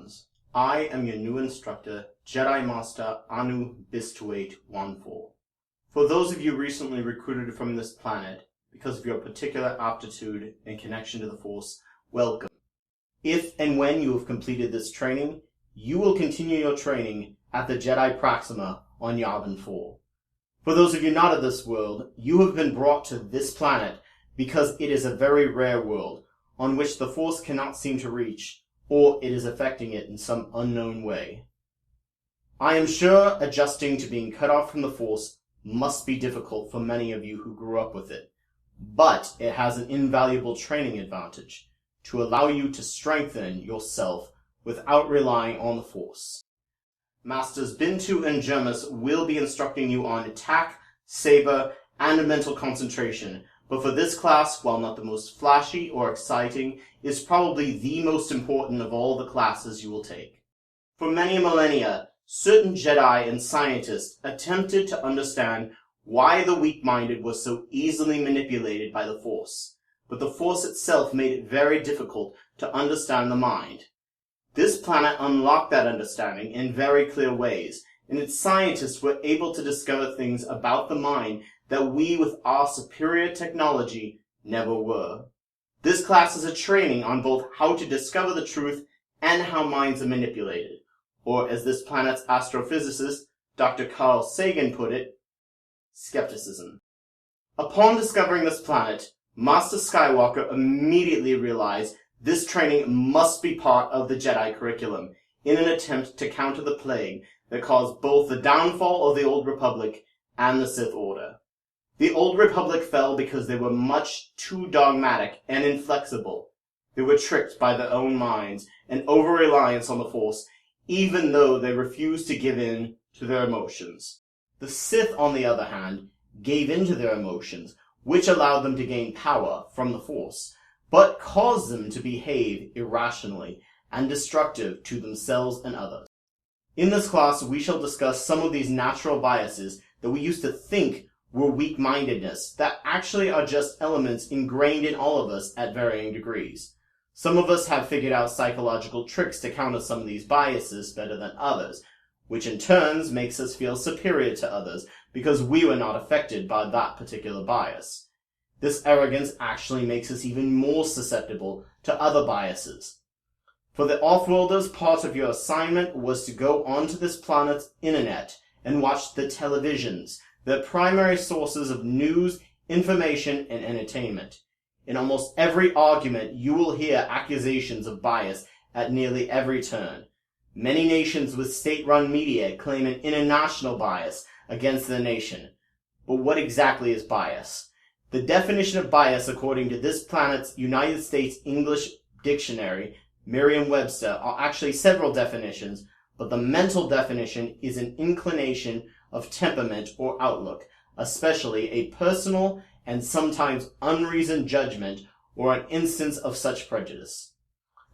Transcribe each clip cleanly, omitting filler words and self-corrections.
Padawans. I am your new instructor, Jedi Master Anu Bistuate14. For those of you recently recruited from this planet, because of your particular aptitude and connection to the Force, welcome. If and when you have completed this training, you will continue your training at the Jedi Proxima on Yavin 4. For those of you not of this world, you have been brought to this planet because it is a very rare world on which the Force cannot seem to reach, or it is affecting it in some unknown way. I am sure adjusting to being cut off from the Force must be difficult for many of you who grew up with it, but it has an invaluable training advantage to allow you to strengthen yourself without relying on the Force. Masters Bintu and Jermis will be instructing you on attack, saber, and mental concentration, but for this class, while not the most flashy or exciting, is probably the most important of all the classes you will take. For many millennia, certain Jedi and scientists attempted to understand why the weak-minded were so easily manipulated by the Force, but the Force itself made it very difficult to understand the mind. This planet unlocked that understanding in very clear ways, and its scientists were able to discover things about the mind that we with our superior technology never were. This class is a training on both how to discover the truth and how minds are manipulated, or as this planet's astrophysicist, Dr. Carl Sagan put it, Skepticism. Upon discovering this planet, Master Skywalker immediately realized this training must be part of the Jedi curriculum in an attempt to counter the plague that caused both the downfall of the Old Republic and the Sith Order. The Old Republic fell because they were much too dogmatic and inflexible. They were tricked by their own minds and over-reliance on the Force, even though they refused to give in to their emotions. The Sith, on the other hand, gave in to their emotions, which allowed them to gain power from the Force, but caused them to behave irrationally and destructive to themselves and others. In this class, we shall discuss some of these natural biases that we used to think were weak-mindedness that actually are just elements ingrained in all of us at varying degrees. Some of us have figured out psychological tricks to counter some of these biases better than others, which in turn makes us feel superior to others because we were not affected by that particular bias. This arrogance actually makes us even more susceptible to other biases. For the Offworlders, part of your assignment was to go onto this planet's internet and watch the televisions, the primary sources of news, information, and entertainment. In almost every argument, you will hear accusations of bias at nearly every turn. Many nations with state-run media claim an international bias against their nation. But what exactly is bias? The definition of bias, according to this planet's United States English Dictionary, Merriam-Webster, are actually several definitions, but the mental definition is an inclination of temperament or outlook, especially a personal and sometimes unreasoned judgment or an instance of such prejudice.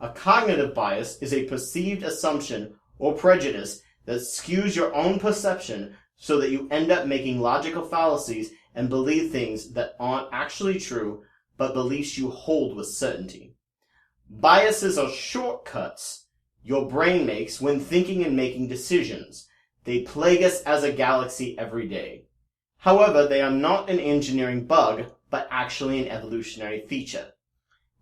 A cognitive bias is a perceived assumption or prejudice that skews your own perception so that you end up making logical fallacies and believe things that aren't actually true, but beliefs you hold with certainty. Biases are shortcuts your brain makes when thinking and making decisions. They plague us as a galaxy every day. However, they are not an engineering bug, but actually an evolutionary feature.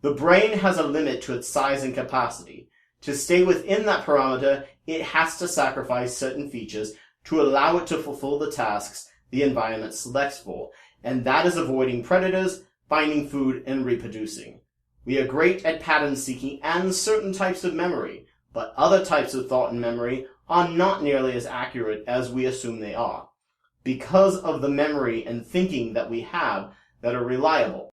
The brain has a limit to its size and capacity. To stay within that parameter, it has to sacrifice certain features to allow it to fulfill the tasks the environment selects for, and that is avoiding predators, finding food, and reproducing. We are great at pattern seeking and certain types of memory, but other types of thought and memory are not nearly as accurate as we assume they are, because of the memory and thinking that we have that are reliable.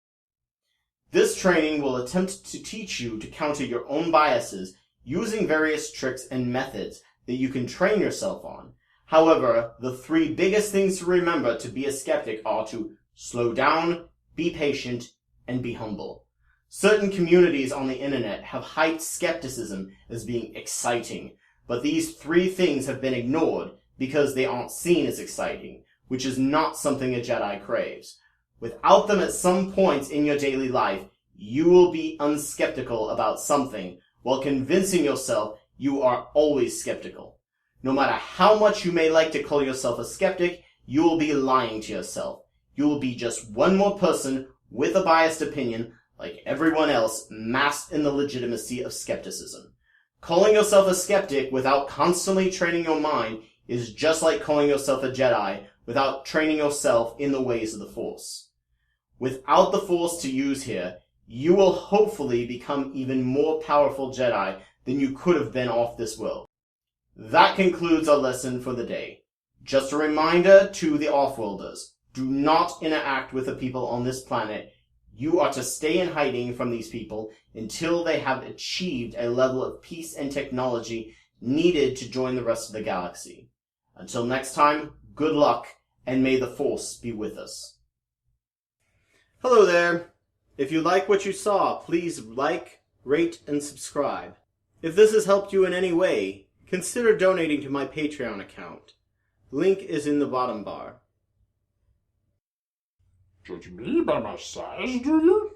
This training will attempt to teach you to counter your own biases using various tricks and methods that you can train yourself on. However, the three biggest things to remember to be a skeptic are to slow down, be patient, and be humble. Certain communities on the internet have hyped skepticism as being exciting, but these three things have been ignored because they aren't seen as exciting, which is not something a Jedi craves. Without them at some points in your daily life, you will be unskeptical about something while convincing yourself you are always skeptical. No matter how much you may like to call yourself a skeptic, you will be lying to yourself. You will be just one more person with a biased opinion, like everyone else, masked in the legitimacy of skepticism. Calling yourself a skeptic without constantly training your mind is just like calling yourself a Jedi without training yourself in the ways of the Force. Without the Force to use here, you will hopefully become even more powerful Jedi than you could have been off this world. That concludes our lesson for the day. Just a reminder to the Offworlders, do not interact with the people on this planet. You are to stay in hiding from these people until they have achieved a level of peace and technology needed to join the rest of the galaxy. Until next time, good luck, and may the Force be with us. Hello there. If you like what you saw, please like, rate, and subscribe. If this has helped you in any way, consider donating to my Patreon account. Link is in the bottom bar. Judge me by my size, do you?